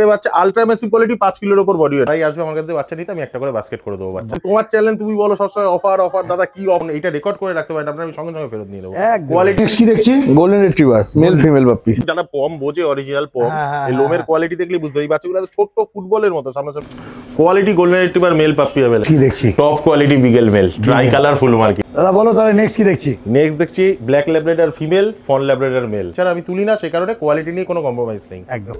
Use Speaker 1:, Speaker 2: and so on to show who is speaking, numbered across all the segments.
Speaker 1: বাচ্চা ultra massive quality 5 কিলোর উপর বডি ওয়েট। ভাই আসবে আমার কাছে বাচ্চা নিতে, আমি একটা করে বাস্কেট করে দেবো বাচ্চা। তোমার চ্যালেঞ্জ, তুমি বলো সবসময় অফার অফার দাদা কি অফার, এটা রেকর্ড করে রাখতে পারেন আপনারা, আমি সঙ্গে সঙ্গে ফেরত নিয়ে নেবো।
Speaker 2: কোয়ালিটি কি দেখছি, golden retriever male female puppy.
Speaker 1: যারা পম বোঝে, অরিজিনাল পম, এই লোমের কোয়ালিটি দেখলেই বুঝতে পারি বাচ্চাগুলো ছোট্ট ফুটবলের মতো সামনে সামনে। Quality golden retriever male puppy হবে
Speaker 2: কি দেখছি,
Speaker 1: top quality beagle male, tri colour full marking.
Speaker 2: দাদা বলো তাহলে নেক্সট কি দেখছি।
Speaker 1: নেক্সট দেখছি black labrador female, fawn labrador male. ছাড়া আমি তুলি না, সেই কারণে কোয়ালিটি নিয়ে কোনো কম্প্রোমাইজ নেই।
Speaker 2: একদম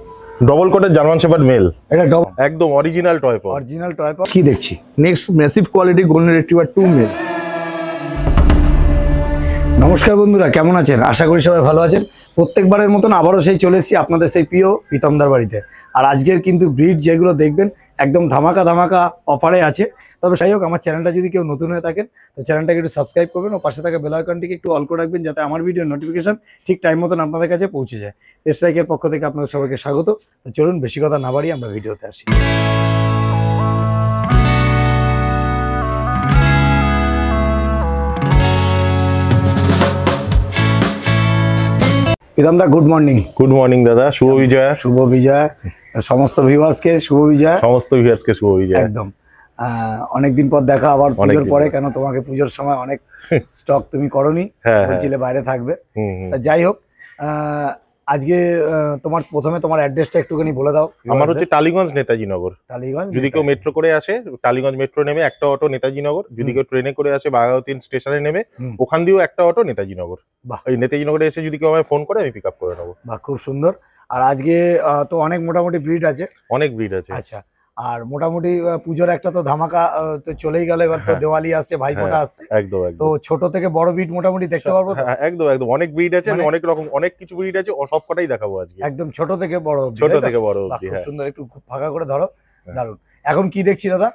Speaker 1: ডবল কোটের জার্মান শেপার্ড মেল,
Speaker 2: এটা
Speaker 1: একদম original toy pom.
Speaker 2: Original toy pom কি দেখছি। Next massive quality golden retriever 2 male. নমস্কার বন্ধুরা, কেমন আছেন? আশা করি সবাই ভালো আছেন। প্রত্যেকবারের মতন আবারও সেই চলে এসেছি আপনাদের সেই প্রিয় প্রীতমদার বাড়িতে। আর আজকের কিন্তু ব্রিড যেগুলো দেখবেন একদম ধামাকা ধামাকা অফারে আছে। তবে যাই হোক, আমার চ্যানেলটা যদি কেউ নতুন হয়ে থাকেন তো চ্যানেলটাকে একটু সাবস্ক্রাইব করবেন ও পাশে থাকা বেল আইকনটিকে একটু অল করে রাখবেন, যাতে আমার ভিডিওর নোটিফিকেশন ঠিক টাইম মতন আপনাদের কাছে পৌঁছে যায়। এসরাইকের পক্ষ থেকে আপনাদের সবাইকে স্বাগত। তো চলুন বেশি কথা না বাড়িয়ে আমরা ভিডিওতে আসি। প্রীতমদা গুড মর্নিং।
Speaker 1: গুড মর্নিং দাদা, শুভ বিজয়া।
Speaker 2: শুভ বিজয় সমস্ত ভিউয়ার্সকে, শুভ বিজয়
Speaker 1: সমস্ত ভিউয়ার্সকে শুভ বিজয়।
Speaker 2: একদম অনেকদিন পর দেখা, আবার পুজোর পরে। কেন তোমাকে পুজোর সময় অনেক স্টক তুমি করনি, বলছিলে বাইরে থাকবে। যাই হোক, আজকে তোমার প্রথমে তোমার অ্যাড্রেসটা একটুখানি বলে দাও।
Speaker 1: আমার হচ্ছে টালিগঞ্জ নেতাজি নগর।
Speaker 2: টালিগঞ্জ,
Speaker 1: যদি কেউ মেট্রো করে আসে টালিগঞ্জ মেট্রো নেমে একটা অটো নেতাজি নগর, যদি কেউ ট্রেনে করে আসে বাঘাযতীন স্টেশনে নেমে ওখান দিয়েও একটা অটো নেতাজি নগর। ওই নেতাজি নগরে এসে যদি কেউ আমায় ফোন করে আমি পিক আপ করে নেবো।
Speaker 2: বাহ, খুব সুন্দর। আর আজকে তো অনেক মোটামুটি ব্রিড আছে,
Speaker 1: অনেক ব্রিড আছে।
Speaker 2: আচ্ছা, আর মোটামুটি পুজোর একটা তো ধামাকা তো চলেই গেল, এবার তো দিওয়ালি আসছে, ভাইফোঁটা আসছে।
Speaker 1: একদম একদম।
Speaker 2: তো ছোট থেকে বড় ব্রিড মোটামুটি দেখতে পারবো।
Speaker 1: একদম একদম, অনেক ব্রিড আছে, অনেক রকম অনেক কিছু ব্রিড আছে, সব কটাই দেখাবো আজকে।
Speaker 2: একদম ছোট থেকে বড় অবধি,
Speaker 1: ছোট থেকে বড় অবধি।
Speaker 2: খুব সুন্দর, একটু ফাঁকা করে ধরো। দারুন। এখন কি দেখছি দাদা?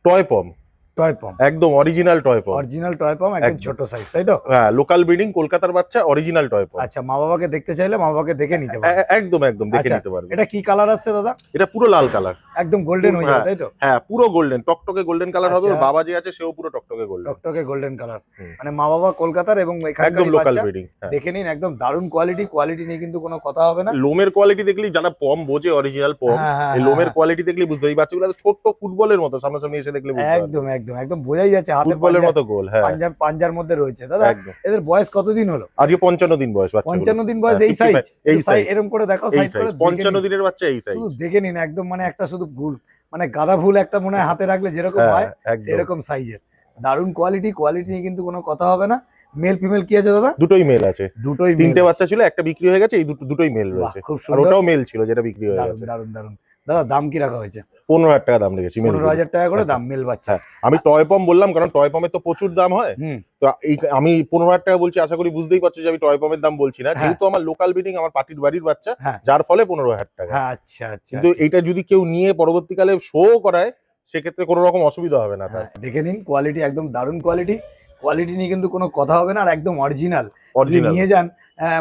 Speaker 1: টয় পম।
Speaker 2: টয় পম,
Speaker 1: একদম original toy pom.
Speaker 2: Original toy পম, একদম ছোট সাইজ, তাই তো?
Speaker 1: হ্যাঁ, লোকাল ব্রিডিং, কলকাতার বাচ্চা, অরিজিনাল টয় পম।
Speaker 2: আচ্ছা, মা বাবাকে দেখতে চাইলে মা বাবাকে দেখে নিতে পারবে।
Speaker 1: একদম একদম, দেখে নিতে পারবে।
Speaker 2: এটা কি কালার আসছে দাদা?
Speaker 1: এটা পুরো লাল কালার,
Speaker 2: একদম গোল্ডেন হয়ে যাবে, তাই তো?
Speaker 1: হ্যাঁ, পুরো গোল্ডেন, টকটকে গোল্ডেন কালার হবে। ওর বাবা যে আছে সেও পুরো টকটকে গোল্ডেন,
Speaker 2: টকটকে গোল্ডেন কালার। মানে মা বাবা কলকাতার এবং
Speaker 1: একদম লোকাল ব্রিডিং।
Speaker 2: দেখে নিন, একদম দারুণ কোয়ালিটি। কোয়ালিটি নিয়ে কিন্তু কোনো কথা হবে না।
Speaker 1: লোমের কোয়ালিটি দেখলেই, যারা পম বোঝে, অরিজিনাল পম, এই লোমের কোয়ালিটি দেখলেই বুঝতে পারি বাচ্চাগুলো ছোট্ট ফুটবলের মতো সামনাসামনি এসে দেখলে বুঝতে পারবে।
Speaker 2: একদম একদম একদম বোঝাই যাচ্ছে, হাতের
Speaker 1: ফুটবলের মতো গোল। হ্যাঁ,
Speaker 2: পাঞ্জার মধ্যে রয়েছে। দাদা এদের বয়স কতদিন হলো?
Speaker 1: আজকে 55 দিন বয়স।
Speaker 2: 55 দিন বয়স, এই সাইজ? এই সাইজ এরকম করে দেখাও, সাইজ করে।
Speaker 1: 55 দিনের বাচ্চা এই সাইজ,
Speaker 2: শুধু দেখে নিন। একদম মানে একটা শুধু ভুল, মানে গাদা ফুল একটা মনে হয় হাতে রাখলে যেরকম হয় সেরকম সাইজের। দারুণ কোয়ালিটি। কোয়ালিটি নিয়ে কিন্তু কোনো কথা হবে না। মেল ফিমেল কি আছে দাদা?
Speaker 1: দুটোই মেল আছে।
Speaker 2: দুটোই মেল।
Speaker 1: তিনটে বাচ্চা ছিল, একটা বিক্রি হয়ে গেছে, এই দুটোই মেল রয়েছে।
Speaker 2: খুব
Speaker 1: আর
Speaker 2: সুন্দর।
Speaker 1: ওটাও মেল ছিল যেটা বিক্রি হয়ে গেছে।
Speaker 2: দারুণ দারুণ। দাদা দাম কি রাখা হয়েছে?
Speaker 1: 15,000 টাকা দাম রেখেছি।
Speaker 2: 15,000 টাকা করে দাম মেল বাচ্চা।
Speaker 1: আমি টয় পম বললাম কারণ টয় পমের তো প্রচুর দাম হয়। তো আমি 15,000 টাকা বলছি, আশা করি বুঝতেই পারছো যে আমি টয় পমের দাম বলছি না, যেহেতু আমার লোকাল ব্রিডিং, আমার পার্টির বাড়ির বাচ্চা, যার ফলে 15,000 টাকা।
Speaker 2: আচ্ছা আচ্ছা।
Speaker 1: কিন্তু এইটা যদি কেউ নিয়ে পরবর্তীকালে শো করায় সেক্ষেত্রে কোনো রকম অসুবিধা হবে না। তার
Speaker 2: দেখে নিন কোয়ালিটি, একদম দারুণ কোয়ালিটি। কোয়ালিটি নিয়ে কিন্তু কোনো কথা হবে না। আর একদম অরিজিনাল নিয়ে যান।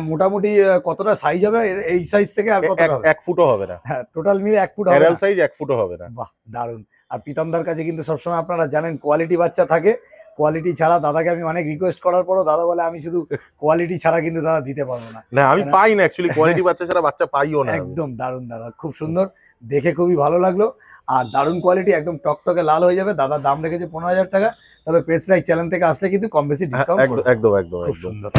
Speaker 2: মোটামুটি কতটা সাইজ হবে এই সাইজ থেকে? আর কতটা হবে?
Speaker 1: 1 ফুটও হবে না।
Speaker 2: হ্যাঁ, টোটাল মিলে 1 ফুট হবে।
Speaker 1: অ্যাডাল্ট সাইজ 1 ফুটও হবে না।
Speaker 2: বাহ, দারুণ। আর প্রীতমদার কাছে কিন্তু সবসময় আপনারা জানেন কোয়ালিটি বাচ্চা থাকে। কোয়ালিটি ছাড়া দাদাকে আমি অনেক রিকোয়েস্ট করার পরও দাদা বলে আমি শুধু কোয়ালিটি ছাড়া কিন্তু দাদা দিতে পারবো না।
Speaker 1: না, আমি পাই না অ্যাকচুয়ালি, কোয়ালিটি বাচ্চা ছাড়া বাচ্চা পাইও না।
Speaker 2: একদম দারুণ দাদা, খুব সুন্দর, দেখে খুবই ভালো লাগলো। আর দারুণ কোয়ালিটি, একদম টকটকে লাল হয়ে যাবে। দাদা দাম রেখেছে 15,000 টাকা। তবে পেজ লাইক চ্যানেল থেকে আসলে কিন্তু কম বেশি ডিসকাউন্ট করবে।
Speaker 1: একদম একদম,
Speaker 2: খুব সুন্দর।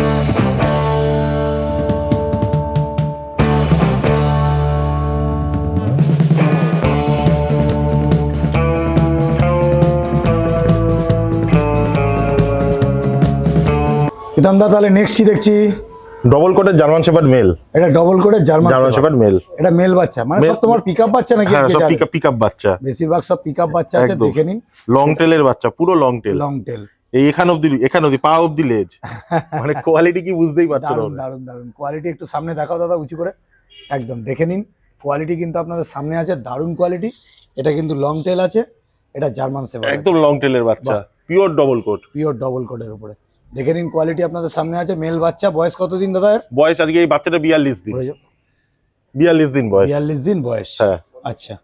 Speaker 2: প্রীতমদা তাহলে নেক্সট কি দেখছি?
Speaker 1: ডবল কোটের জার্মান শেপার্ড মেল।
Speaker 2: এটা ডবল কোটের জার্মান
Speaker 1: শেপার্ড মেল।
Speaker 2: এটা মেল বাচ্চা, মানে সব তোমার পিকআপ বাচ্চা নাকি?
Speaker 1: হ্যাঁ, সব পিকআপ বাচ্চা,
Speaker 2: বেশিরভাগ সব পিকআপ বাচ্চা আছে। দেখে নিন,
Speaker 1: লং টেলের বাচ্চা, পুরো লং টেল।
Speaker 2: লং টেল,
Speaker 1: এই এখান অবধি পা অবধি লেজ। মানে কোয়ালিটি কি বুঝতেই পারছো?
Speaker 2: দারুণ দারুণ দারুণ কোয়ালিটি। একটু সামনে দেখাও দাদা, উঁচু করে। একদম দেখে নিন, কোয়ালিটি কিন্তু আপনাদের সামনে আছে, দারুণ কোয়ালিটি। এটা কিন্তু লং টেল আছে, এটা জার্মান শেপার্ড,
Speaker 1: একদম লং টেলের বাচ্চা, pure double coat.
Speaker 2: Pure double কোটের উপরে দেখে নিন কোয়ালিটি আপনাদের সামনে আছে। মেল বাচ্চা, বয়স কতদিন দাদা এর?
Speaker 1: বয়স আজকে এই বাচ্চাটা 42 দিন। 42 দিন বয়স।
Speaker 2: 42 দিন বয়স।
Speaker 1: হ্যাঁ,
Speaker 2: আচ্ছা।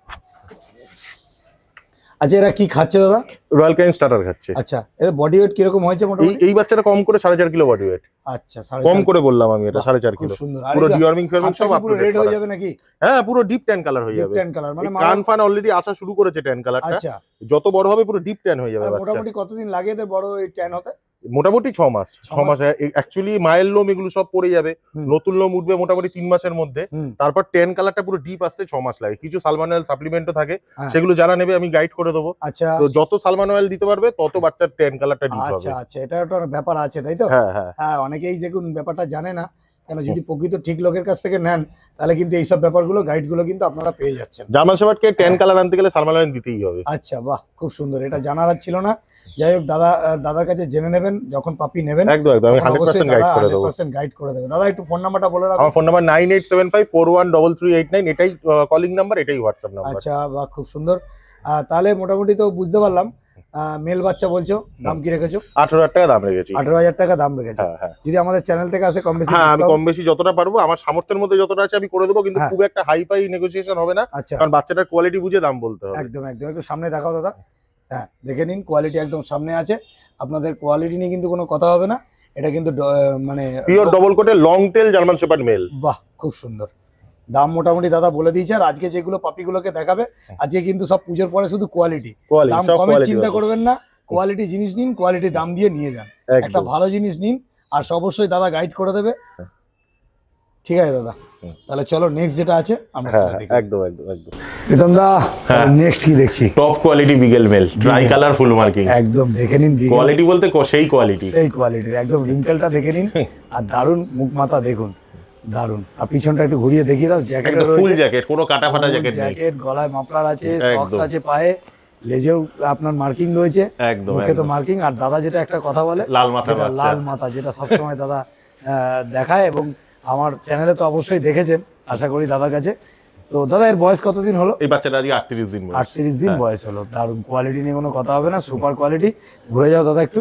Speaker 2: আচ্ছা এরা কি খাচ্ছে দাদা?
Speaker 1: রয়্যাল ক্যানিন স্টার্টার খাচ্ছে।
Speaker 2: আচ্ছা এদের বডি ওয়েট কিরকম হয়েছে মোটামুটি?
Speaker 1: এই বাচ্চাটা কম করে 4.5 কিলো বডি ওয়েট।
Speaker 2: আচ্ছা
Speaker 1: কম করে বললাম আমি, এটা 4.5
Speaker 2: খুব
Speaker 1: কিলো।
Speaker 2: সুন্দর।
Speaker 1: পুরো ডিওয়ার্মিং ফিওর্মিং সব
Speaker 2: পুরো রেড হয়ে যাবে নাকি?
Speaker 1: হ্যাঁ পুরো ডিপ ট্যান কালার হয়ে যাবে।
Speaker 2: ট্যান কালার মানে
Speaker 1: কান ফান অলরেডি আসা শুরু করেছে ট্যান কালারটা।
Speaker 2: আচ্ছা
Speaker 1: যত বড় হবে পুরো ডিপ ট্যান হয়ে যাবে বাচ্চা।
Speaker 2: মোটামুটি কতদিন লাগে এদের বড় এই ট্যান হতে?
Speaker 1: মোটামুটি 6 মাস। 6 মাস অ্যাকচুয়ালি মায়ের লোম এগুলো সব পড়ে যাবে, নতুন লোম উঠবে মোটামুটি 3 মাসের মধ্যে। তারপর ট্যান কালারটা পুরো ডিপ আসতে 6 মাস লাগে। কিছু সালমান অয়েল সাপ্লিমেন্টও থাকে, সেগুলো যারা নেবে আমি গাইড করে দেবো।
Speaker 2: আচ্ছা
Speaker 1: তো যত সালমান অয়েল দিতে পারবে তত বাচ্চার ট্যান কালারটা ডিপ হবে।
Speaker 2: আচ্ছা আচ্ছা এটা একটা ব্যাপার আছে তাই তো?
Speaker 1: হ্যাঁ হ্যাঁ
Speaker 2: হ্যাঁ অনেকেই দেখুন ব্যাপারটা জানে না, কেন যদি প্রকৃত ঠিক লোকের কাছ থেকে নেন তাহলে কিন্তু এইসব ব্যাপারগুলো গাইডগুলো কিন্তু আপনারা পেয়ে যাচ্ছেন।
Speaker 1: জার্মান শেফার্ডকে ট্যান কালার আনতে গেলে সালমান অয়েল দিতেই হবে।
Speaker 2: আচ্ছা বাহ খুব সুন্দর, এটা জানার আর ছিল না। যাই হোক দাদার কাছে জেনে নেবেন যখন পাপি নেবেন।
Speaker 1: একদম একদম আমি 100% গাইড করে দেবো।
Speaker 2: 100% গাইড করে দেবে। দাদা একটু ফোন নাম্বারটা বলে রাখুন।
Speaker 1: আমার ফোন নাম্বার 9875413389, এটাই কলিং নাম্বার, এটাই হোয়াটসঅ্যাপ নাম্বার।
Speaker 2: আচ্ছা বাহ খুব সুন্দর। তাহলে মোটামুটি তো বুঝতে পারলাম মেল বাচ্চা বলছো, দাম কি রেখেছো?
Speaker 1: 18,000 টাকা দাম রেখেছি।
Speaker 2: 18,000 টাকা দাম রেখেছো। যদি আমাদের চ্যানেল থেকে আসে কম বেশি?
Speaker 1: হ্যাঁ আমি কম বেশি যতটা পারবো আমার সামর্থ্যের মধ্যে যতটা আছে আমি করে দেবো, কিন্তু খুব একটা হাই ফাই নেগোসিয়েশন হবে না।
Speaker 2: আচ্ছা
Speaker 1: কারণ বাচ্চাটার কোয়ালিটি বুঝে দাম বলতে হবে।
Speaker 2: একদম একদম একটু সামনে দেখাও দাদা। হ্যাঁ দেখে নিন কোয়ালিটি একদম সামনে আছে। আপনাদের কোয়ালিটি নিয়ে কিন্তু কোনো কথা হবে না, এটা কিন্তু মানে
Speaker 1: পিওর ডবল কোটের long tail German shepherd male.
Speaker 2: বাহ খুব সুন্দর। দাম মোটামুটি দাদা বলে দিয়েছে। আর আজকে যেগুলো পাপিগুলোকে দেখাবে আজকে কিন্তু সব পুজোর পরে শুধু কোয়ালিটি, দাম কমের চিন্তা করবেন না। কোয়ালিটি জিনিস নিন, কোয়ালিটি দাম দিয়ে নিয়ে যান, একটা ভালো জিনিস নিন। আর অবশ্যই দাদা গাইড করে দেবে। ঠিক আছে দাদা, তাহলে চলো নেক্সট যেটা আছে আমরা সেটা দেখি।
Speaker 1: একদম একদম একদম
Speaker 2: প্রীতম দা নেক্সট কি দেখছি?
Speaker 1: Top quality beagle male, tri colour full marking.
Speaker 2: একদম দেখে নিন,
Speaker 1: কোয়ালিটি বলতে সেই কোয়ালিটি,
Speaker 2: সেই কোয়ালিটির একদম রিঙ্কেলটা দেখে নিন। আর দারুন মুখ মাথা দেখুন, দারুন। আর পিছনটা একটু ঘুরিয়ে দেখিয়ে দাও। জ্যাকেট
Speaker 1: ফুল জ্যাকেট, কোনো কাটা ফাটা জ্যাকেট নেই।
Speaker 2: জ্যাকেট, গলায় মাফলার আছে, সক্স আছে পায়ে, লেজেও আপনার মার্কিং রয়েছে,
Speaker 1: একদম
Speaker 2: মুখে তো মার্কিং। আর দাদা যেটা একটা কথা বলে লাল মাথা, যেটা সবসময় দাদা দেখায় এবং আমার চ্যানেলে তো অবশ্যই দেখেছেন আশা করি দাদার কাছে। তো দাদা এর বয়স কতদিন হলো?
Speaker 1: এই বাচ্চাটা আজকে 38 দিন বয়স।
Speaker 2: 38 দিন বয়স হলো। দারুন কোয়ালিটি নিয়ে কোনো কথা হবে না, সুপার কোয়ালিটি। ঘুরে যাও দাদা একটু।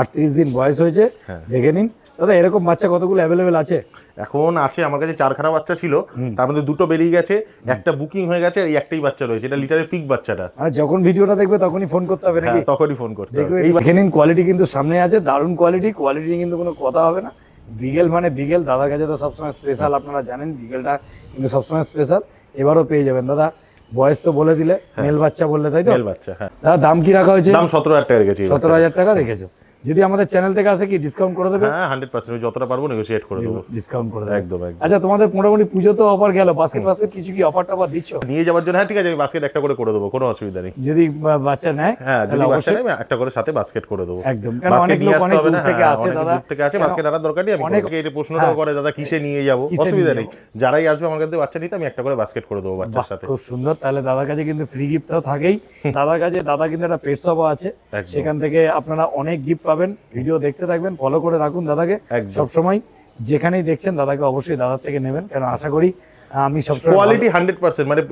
Speaker 2: 38 দিন বয়স হয়েছে, দেখে নিন। দাদা এরকম বাচ্চা কতগুলো অ্যাভেলেবেল আছে?
Speaker 1: এখন আছে আমার কাছে 4খানা বাচ্চা ছিল, তার মধ্যে 2টো বেরিয়ে গেছে, একটা বুকিং হয়ে গেছে, আর এই একটাই বাচ্চা রয়েছে। এটা লিটারের পিক বাচ্চাটা।
Speaker 2: আর যখন ভিডিওটা দেখবে তখনই ফোন করতে হবে নাকি?
Speaker 1: তখনই ফোন করতে হবে।
Speaker 2: এই দেখে নিন কোয়ালিটি কিন্তু সামনে আছে, দারুন কোয়ালিটি। কোয়ালিটি নিয়ে কিন্তু কোনো কথা হবে না। বিগেল মানে বিগেল, দাদার কাছে তো সবসময় স্পেশাল, আপনারা জানেন বিগেলটা কিন্তু সবসময় স্পেশাল। এবারও পেয়ে যাবেন দাদা। বয়স তো বলে দিলে, মেল বাচ্চা বললে তাই তো?
Speaker 1: মেল বাচ্চা। হ্যাঁ
Speaker 2: দাদা দাম কি রাখা হয়েছে?
Speaker 1: দাম 17,000 টাকা রেখেছি।
Speaker 2: 17,000 টাকা রেখেছো। যদি আমাদের চ্যানেল থেকে আসে কি ডিসকাউন্ট করে দেবে?
Speaker 1: হ্যাঁ 100% যতটা পারবো নেগোশিয়েট করে দেবো,
Speaker 2: ডিসকাউন্ট করে দেবে
Speaker 1: একদম একদম।
Speaker 2: আচ্ছা তোমাদের মোটামুটি পুজো তো অফার গেল, বাস্কেট কিছু কি অফার টফার দিচ্ছ
Speaker 1: নিয়ে যাওয়ার জন্য? হ্যাঁ ঠিক আছে, আমি বাস্কেট একটা করে দেবো, কোনো অসুবিধা নেই।
Speaker 2: যদি বাচ্চা নেয়?
Speaker 1: হ্যাঁ যদি বাচ্চা নেয় আমি একটা করে সাথে বাস্কেট করে দেবো।
Speaker 2: একদম, কারণ অনেক লোক অনেক দূর থেকে আসে দাদা,
Speaker 1: দূর থেকে আসে, বাস্কেট আনার দরকার নেই। আমি অনেকে এই প্রশ্নটাও করে দাদা কিসে নিয়ে যাবো, অসুবিধা নেই। যারাই আসবে আমার কাছে বাচ্চা নিতে আমি একটা করে বাস্কেট করে দেবো বাচ্চার সাথে।
Speaker 2: খুব সুন্দর। তাহলে দাদার কাছে কিন্তু ফ্রি গিফট তো থাকেই। দাদার কাছে দাদা কিন্তু একটা পেট শপও আছে, সেখান থেকে আপনারা অনেক গিফট পাবেন। ভিডিও দেখতে থাকবেন, ফলো করে রাখুন দাদাকে সবসময়। যেখানেই দেখছেন দাদাকে অবশ্যই দাদার থেকে নেবেন, কারণ আশা করি আমি সবসময়
Speaker 1: কোয়ালিটি 100%, মানে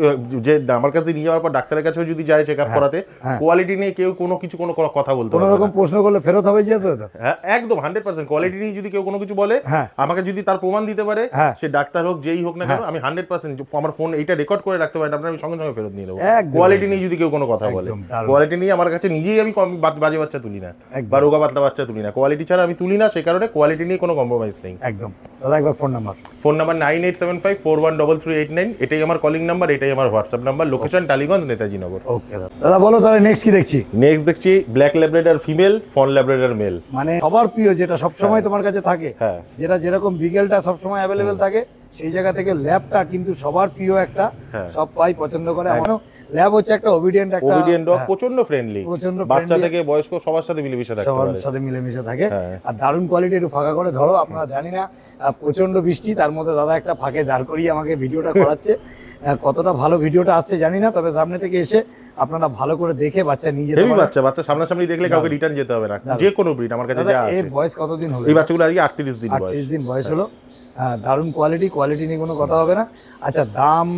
Speaker 1: যে আমার কাছে নিয়ে যাওয়ার পর ডাক্তারের কাছেও যদি যায় চেক আপ করাতে, কোয়ালিটি নিয়ে কেউ কোনো কিছু কোনো কথা বলতে
Speaker 2: কোনো রকম প্রশ্ন করলে ফেরত হবে যেহেতু।
Speaker 1: হ্যাঁ একদম 100% কোয়ালিটি নিয়ে যদি কেউ কোনো কিছু বলে, আমাকে যদি তার প্রমাণ দিতে পারে, সে ডাক্তার হোক যেই হোক না কেন, আমি 100% আমার ফোন এইটা রেকর্ড করে রাখতে পারি, আপনার আমি সঙ্গে সঙ্গে ফেরত নিয়ে নেবো। কোয়ালিটি নিয়ে যদি কেউ কোনো কথা বলে, কোয়ালিটি নিয়ে আমার কাছে নিজেই আমি বাজে বাচ্চা তুলি না বা রোগা পাতলা বাচ্চা তুলি না, কোয়ালিটি ছাড়া আমি তুলি না। সে কারণে কোয়ালিটি নিয়ে কোনো কম্প্রোমাইজ নেই।
Speaker 2: একদম দাদা একবার ফোন নাম্বার
Speaker 1: 9875413389, এটাই আমার কলিং নাম্বার, এটাই আমার WhatsApp number. Location Tollygunge, Netaji Nagar.
Speaker 2: Okay দাদা বলো তাহলে নেক্সট কি দেখছি?
Speaker 1: নেক্সট দেখছি black labrador female, fawn labrador male.
Speaker 2: মানে সবার প্রিয়, যেটা সব সময় তোমার কাছে থাকে, যেটা যেরকম বিগেলটা সব সময় অ্যাভেলেবেল থাকে, সেই জায়গা থেকে ল্যাবটা কিন্তু সবার প্রিয় একটা, সব পাই পছন্দ করে। আমারও ল্যাব হচ্ছে একটা ওবিডিয়েন্ট ডগ,
Speaker 1: প্রচন্ড ফ্রেন্ডলি, বাচ্চা থেকে বয়স্ক সবার সাথে মিলেমিশে থাকে,
Speaker 2: সবার সাথে মিলেমিশে থাকে। আর দারুণ কোয়ালিটি। একটু ফাঁকা করে ধরো, আপনারা জানি না প্রচন্ড বৃষ্টি, তার মধ্যে দাদা একটা ফাঁকে দাঁড় করিয়ে আমাকে ভিডিওটা করাচ্ছে। কতটা ভালো ভিডিওটা আসছে জানি না, তবে সামনে থেকে এসে আপনারা ভালো করে দেখে বাচ্চা নিয়ে যেতে পারেন।
Speaker 1: বাচ্চা সামনাসামনি দেখলে কাউকে রিটার্ন যেতে হবে না, যে কোনো ব্রিড আমার কাছে যা আছে।
Speaker 2: এর বয়স কতদিন হলো?
Speaker 1: এই বাচ্চাগুলো আজকে 38 দিন বয়স।
Speaker 2: 38 দিন বয়স হলো। দারুণ কোয়ালিটি নিয়ে কোনো কথা হবে না। আচ্ছা দাম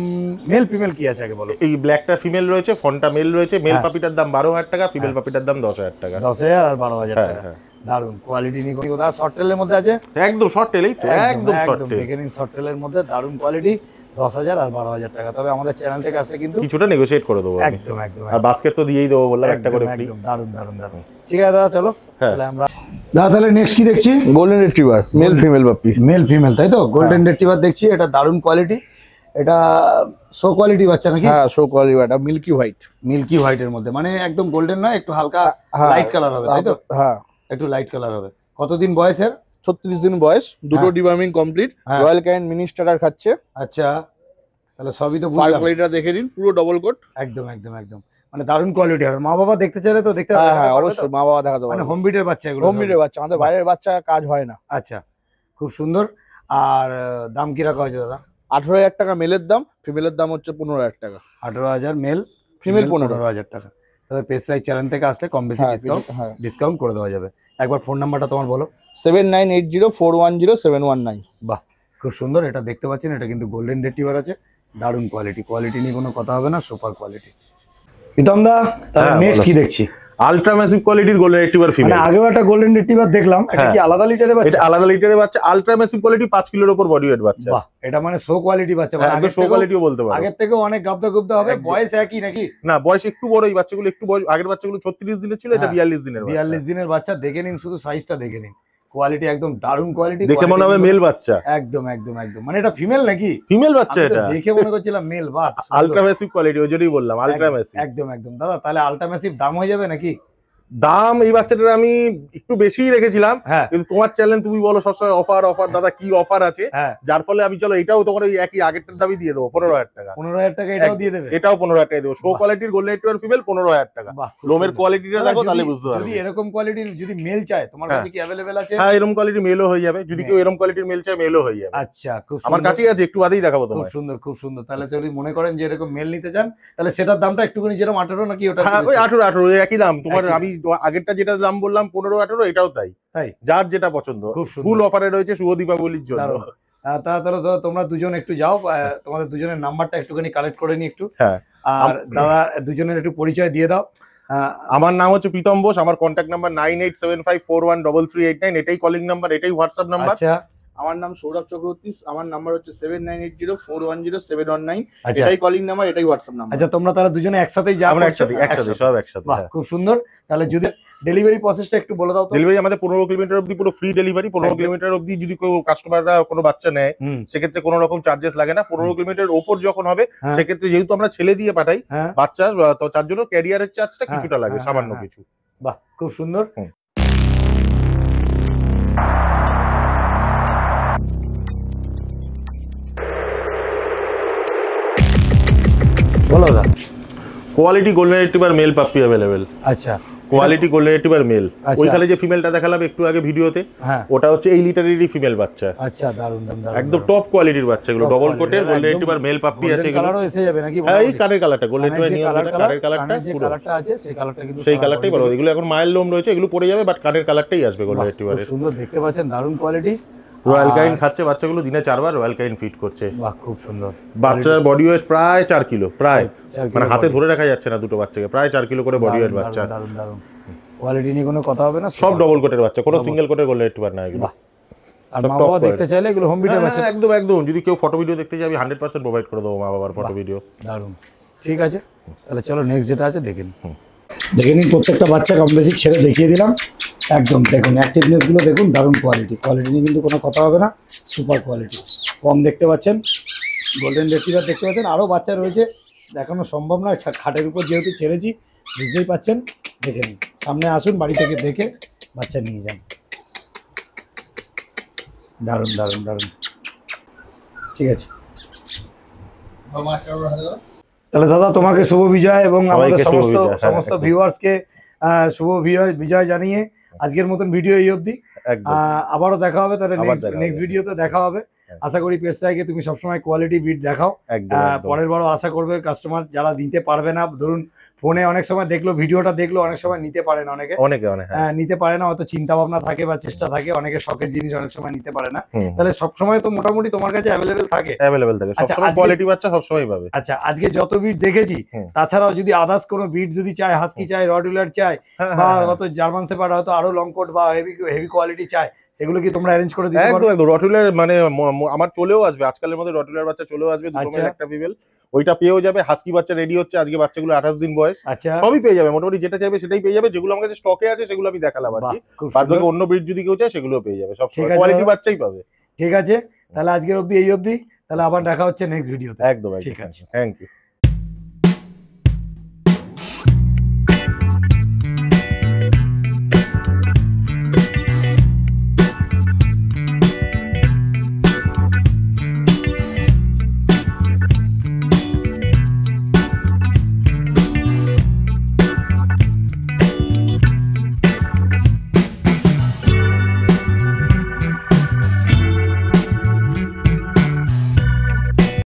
Speaker 2: মেল ফিমেল কি আছে আগে বলো?
Speaker 1: এই ব্ল্যাকটা ফিমেল রয়েছে, ফনটা মেল রয়েছে। মেল পাপিটার দাম 12,000 টাকা, ফিমেল পাপিটার দাম 10,000 টাকা।
Speaker 2: 10,000 আর 12,000 টাকা। দারুণ কোয়ালিটি নিয়ে কোনো শর্ট টেলের মধ্যে আছে?
Speaker 1: একদম শর্ট টেল, এই তো একদম শর্ট টেল।
Speaker 2: দেখে নিন শর্ট টেলের মধ্যে দারুণ কোয়ালিটি। 10,000 আর 12,000 টাকা। তবে আমাদের চ্যানেল থেকে আসলে কিন্তু
Speaker 1: কিছুটা নেগোশিয়েট করে দেবো।
Speaker 2: একদম একদম।
Speaker 1: আর বাস্কেট তো দিয়েই দেবো বললাম, একটা করে ফ্রি।
Speaker 2: একদম দারুন দারুন দারুন। ঠিক আছে দাদা, চলো তাহলে আমরা দাদা তাহলে নেক্সট কি দেখছি?
Speaker 3: গোল্ডেন রিট্রিভার মেল ফিমেল পাপি।
Speaker 2: মেল ফিমেল তাই তো? গোল্ডেন রিট্রিভার দেখছি, এটা দারুন কোয়ালিটি। এটা শো কোয়ালিটি বাচ্চা নাকি?
Speaker 3: হ্যাঁ, শো কোয়ালিটি, এটা মিল্কি হোয়াইট।
Speaker 2: মিল্কি হোয়াইটের মধ্যে, মানে একদম গোল্ডেন নয়, একটু হালকা লাইট কালার হবে তাই তো?
Speaker 3: হ্যাঁ,
Speaker 2: একটু লাইট কালার হবে। কতদিন বয়সের?
Speaker 3: 36 দিন বয়স, দুটো deworming complete, royal can mini starter খাচ্ছে।
Speaker 2: আচ্ছা, তাহলে সবই তো
Speaker 3: ফার
Speaker 2: বুঝলাম।
Speaker 3: কোয়ালিটিটা দেখে নিন, পুরো ডবল কোট।
Speaker 2: একদম একদম একদম, মানে দারুন কোয়ালিটি হবে। মা বাবা দেখতে চাইলে তো দেখতে পাবে?
Speaker 3: হ্যাঁ, অবশ্যই মা বাবা দেখাতে পারবে।
Speaker 2: মানে হোম বিটের বাচ্চা এগুলো?
Speaker 3: হোম বিটের বাচ্চা, আমাদের বাইরের বাচ্চা কাজ হয় না।
Speaker 2: আচ্ছা, খুব সুন্দর। আর দাম কি রাখা হয়েছে দাদা?
Speaker 3: 18,000 টাকা মেলের দাম, ফিমেলের দাম হচ্ছে 15,000 টাকা।
Speaker 2: 18,000 মেল,
Speaker 3: ফিমেল
Speaker 2: 15,000 টাকা। তবে পেস লাইক চ্যানেল থেকে আসলে কম বেশি ডিসকাউন্ট করে দেওয়া যাবে। একবার ফোন নাম্বারটা তোমার বলো।
Speaker 3: 7980410719।
Speaker 2: বাহ, খুব সুন্দর। এটা দেখতে পাচ্ছেন, এটা কিন্তু গোল্ডেন রিট্রিভার আছে, দারুণ কোয়ালিটি। কোয়ালিটি নিয়ে কোনো কথা হবে না, সুপার কোয়ালিটি। প্রীতম দা, তাহলে নেক্সট কি দেখছি?
Speaker 1: আলট্রা ম্যাসিভ কোয়ালিটির গোল্ডেন রিট্রিভার ফিমেল।
Speaker 2: মানে আগেও একটা গোল্ডেন রিট্রিভার দেখলাম, এটা কি আলাদা লিটারের বাচ্চা?
Speaker 1: এটা আলাদা লিটারের বাচ্চা, আলট্রা ম্যাসিভ কোয়ালিটি, 5 কিলোর উপর বডি ওয়েট বাচ্চা।
Speaker 2: বাহ, এটা মানে শো কোয়ালিটি বাচ্চা, মানে
Speaker 1: আগে শো কোয়ালিটিও বলতে পারো।
Speaker 2: আগের থেকেও অনেক গাবদা গুবদা হবে। বয়স একই নাকি?
Speaker 1: না, বয়স একটু বড়। এই বাচ্চাগুলো একটু বয়স, আগের বাচ্চাগুলো 36 দিনের ছিল, এটা 42 দিনের বাচ্চা।
Speaker 2: 42 দিনের বাচ্চা। দেখে নিন, শুধু সাইজটা দেখে নিন, কোয়ালিটি একদম দারুণ কোয়ালিটি।
Speaker 1: দেখে মনে হবে মেল বাচ্চা।
Speaker 2: একদম একদম একদম, মানে এটা ফিমেল নাকি?
Speaker 1: ফিমেল বাচ্চা এটা।
Speaker 2: দেখে মনে করছিলাম মেল। বাহ,
Speaker 1: আলট্রা ম্যাসিভ কোয়ালিটি, ওই জন্যই বললাম আলট্রা ম্যাসিভ।
Speaker 2: একদম একদম দাদা, তাহলে আলট্রা ম্যাসিভ দাম হয়ে যাবে নাকি?
Speaker 1: দাম এই বাচ্চাটার আমি একটু বেশিই রেখেছিলাম, কিন্তু তোমার চ্যানেল তুমি বলো সবসময় অফার অফার। দাদা কি অফার আছে, যার ফলে আমি চলো এটাও তোমার ওই একই আগেরটার দামই দিয়ে দেবো, 15,000 টাকা।
Speaker 2: 15,000 টাকা এটাও দিয়ে দেবে?
Speaker 1: এটাও 15,000 টাকা দেবো। শো কোয়ালিটির গোল্ডেন রিট্রিভার ফিমেল 15,000 টাকা। লোমের কোয়ালিটিটা দেখো, তাহলে বুঝতে পারবে।
Speaker 2: যদি এরকম কোয়ালিটির যদি মেল চায়, তোমার কাছে কি अवेलेबल আছে?
Speaker 1: হ্যাঁ, এরকম কোয়ালিটির মেলও হয়ে যাবে। যদি কেউ এরকম কোয়ালিটির মেল চায়, মেলও হয়ে যাবে।
Speaker 2: আচ্ছা, খুব
Speaker 1: আমার কাছেই আছে, একটু বাদেই দেখাবো তোমায়।
Speaker 2: খুব সুন্দর খুব সুন্দর। তাহলে যদি মনে করেন যে এরকম মেল নিতে চান, তাহলে সেটার দামটা একটুখানি যেরকম 18 নাকি ওটা?
Speaker 1: হ্যাঁ, ওই 18 একই দাম তোমার। আমি আগেরটা যেটা দাম বললাম 15-18, এটাও তাই। যার যেটা পছন্দ। ফুল অফারে রয়েছে শুভ দীপাবলির জন্য।
Speaker 2: তাহলে তোমরা দুজন একটু যাও, তোমাদের দুজনের নাম্বারটা একটুখানি কালেক্ট করে নি একটু। আর দাদা দুজনের একটু পরিচয় দিয়ে দাও।
Speaker 1: আমার নাম হচ্ছে প্রীতম বোস, আমার কন্ট্যাক্ট নাম্বার 9875413389। এটাই কলিং নাম্বার, এটাই হোয়াটসঅ্যাপ নাম্বার।
Speaker 2: আচ্ছা,
Speaker 3: আমার নাম সৌরভ চক্রবর্তী, আমার নাম্বার হচ্ছে 7980410719। এটাই কলিং নাম্বার, এটাই হোয়াটসঅ্যাপ নাম্বার।
Speaker 2: আচ্ছা, তোমরা তাহলে দুজনে একসাথেই যাও?
Speaker 1: আমরা একসাথে সব একসাথে।
Speaker 2: খুব সুন্দর। তাহলে যদি ডেলিভারি প্রসেসটা একটু বলে দাও তো।
Speaker 1: ডেলিভারি আমাদের 15 কিলোমিটার অবধি পুরো ফ্রি ডেলিভারি। 15 কিলোমিটার অবধি যদি কেউ কাস্টমাররা কোনো বাচ্চা নেয়, সেক্ষেত্রে কোনো রকম চার্জেস লাগে না। 15 কিলোমিটার ওপর যখন হবে, সেক্ষেত্রে যেহেতু আমরা ছেলে দিয়ে পাঠাই বাচ্চা, তো তার জন্য ক্যারিয়ারের চার্জটা কিছুটা লাগে, সামান্য কিছু।
Speaker 2: বাহ, খুব সুন্দর। বলো দাদা।
Speaker 1: Quality golden retriever male puppy available.
Speaker 2: আচ্ছা,
Speaker 1: কোয়ালিটি গোল্ডেন রিট্রিভার মেল। ওইখানে যে ফিমেলটা দেখালাম একটু আগে ভিডিওতে, ওটা হচ্ছে 8 লিটারেরই ফিমেল বাচ্চা।
Speaker 2: আচ্ছা, দারুন দারুন,
Speaker 1: একদম টপ কোয়ালিটির বাচ্চাগুলো। ডবল কোটের গোল্ডেন রিট্রিভার মেল পাপ্পি আছে।
Speaker 2: কালারও এসে যাবে নাকি?
Speaker 1: হ্যাঁ, এই কানের কালারটা গোল্ডেন রিট্রিভার নিয়ে কানের কালারটা
Speaker 2: যে কালারটা আছে সেই কালারটা কিন্তু
Speaker 1: সেই কালারটাই বলো। এগুলো এখন মাইল লোম রয়েছে, এগুলো পড়ে যাবে, বাট কানের কালারটাই আসবে গোল্ডেন রিট্রিভারের।
Speaker 2: সুন্দর দেখতে পাচ্ছেন, দারুন কোয়ালিটি।
Speaker 1: রয়্যাল কাইন খাচ্ছে বাচ্চাগুলো, দিনে 4 বার রয়্যাল কাইন ফিড করছে।
Speaker 2: বাহ, খুব সুন্দর।
Speaker 1: বাচ্চার বডি ওয়েট প্রায় 4 কিলো, প্রায়, মানে হাতে ধরে রাখা যাচ্ছে না দুটো বাচ্চাকে, প্রায় 4 কিলো করে বডি ওয়েট বাচ্চা।
Speaker 2: দারুন দারুন, কোয়ালিটি নিয়ে কোনো কথা হবে না।
Speaker 1: সব ডবল কোটের বাচ্চা, কোনো সিঙ্গেল কোটের গোল্ডেন রিট্রিভার না এগুলো।
Speaker 2: আর মা বাবা দেখতে চাইলে এগুলো হোম ভিডিও বাচ্চা?
Speaker 1: একদম একদম। যদি কেউ ফটো ভিডিও দেখতে চায়, আমি 100% প্রোভাইড করে দেবো মা বাবার ফটো ভিডিও।
Speaker 2: দারুন, ঠিক আছে। তাহলে চলো নেক্সট যেটা আছে দেখে নিন। দেখে নিন, প্রত্যেকটা বাচ্চা কম বেশি ছেড়ে দেখিয়ে দিলাম। একদম দেখুন, অ্যাক্টিভনেসগুলো দেখুন, দারুণ কোয়ালিটি। কোয়ালিটি নিয়ে কিন্তু কোনো কথা হবে না, সুপার কোয়ালিটি। কম দেখতে পাচ্ছেন, গোল্ডেন রিট্রিভার দেখতে পাচ্ছেন। আরও বাচ্চা রয়েছে, দেখানো সম্ভব নয়, খাটের উপর যেহেতু ছেড়েছি, বুঝতেই পাচ্ছেন। দেখে নিন, সামনে আসুন, বাড়ি থেকে দেখে বাচ্চা নিয়ে যান। দারুণ দারুণ দারুণ, ঠিক আছে। তাহলে দাদা তোমাকে শুভ বিজয় এবং আমাদের সমস্ত ভিউয়ার্সকে শুভ বিজয় জানিয়ে আজকের মতন ভিডিও এই অবধি। আবারও দেখা হবে, তাহলে নেক্সট ভিডিওতে দেখা হবে। আশা করি পেজটাকে তুমি সবসময় কোয়ালিটি বিট দেখাও। পরের বারও আশা করবে কাস্টমার যারা নিতে পারবে না, ধরুন ফোনে অনেক সময় দেখলো, ভিডিওটা দেখলো, অনেক সময় নিতে পারে না, অনেকে নিতে পারে না, হয়তো চিন্তা ভাবনা থাকে বা চেষ্টা থাকে, অনেকে শখের জিনিস অনেক সময় নিতে পারে না। তাহলে সবসময় তো মোটামুটি তোমার কাছে অ্যাভেলেবেল থাকে।
Speaker 1: কোয়ালিটি বাচ্চা সবসময় পাবে।
Speaker 2: আচ্ছা, আজকে যত বিট দেখেছি, তাছাড়াও যদি আদার্স কোনো বিট যদি চায়, হাস্কি চায়, রডউলার চায়, বা হয়তো জার্মান শেপার্ড, হয়তো আরো লং কোট বা হেভি কোয়ালিটি চায়, সেগুলো কি তোমরা অ্যারেঞ্জ করে দিতে
Speaker 1: একদম
Speaker 2: পারো?
Speaker 1: একদম রটুলার মানে আমার চলেও আসবে আজকালের মধ্যে, রটুলার বাচ্চা চলেও আসবে, দুটো
Speaker 2: আচ্ছা।
Speaker 1: মেল একটা ফিমেল, ওইটা পেয়েও যাবে। হাস্কি বাচ্চা রেডি হচ্ছে, আজকে বাচ্চাগুলো 28 দিন বয়স,
Speaker 2: আচ্ছা,
Speaker 1: সবই পেয়ে যাবে মোটামুটি, যেটা চাইবে সেটাই পেয়ে যাবে। যেগুলো আমার কাছে স্টকে আছে সেগুলো আমি দেখালাম আর
Speaker 2: বাহ,
Speaker 1: কি,
Speaker 2: খুব
Speaker 1: বাদ
Speaker 2: সুন্দর।
Speaker 1: বাকি অন্য ব্রিড যদি কেউ চায় সেগুলো পেয়ে যাবে, সব
Speaker 2: ঠিক আছে
Speaker 1: কোয়ালিটি
Speaker 2: দাদা।
Speaker 1: বাচ্চাই পাবে।
Speaker 2: ঠিক আছে, তাহলে আজকের অবধি এই অবধি, তাহলে আবার দেখা হচ্ছে নেক্সট ভিডিওতে।
Speaker 1: একদম
Speaker 2: ঠিক
Speaker 1: একদম,
Speaker 2: আছে।
Speaker 1: Thank you.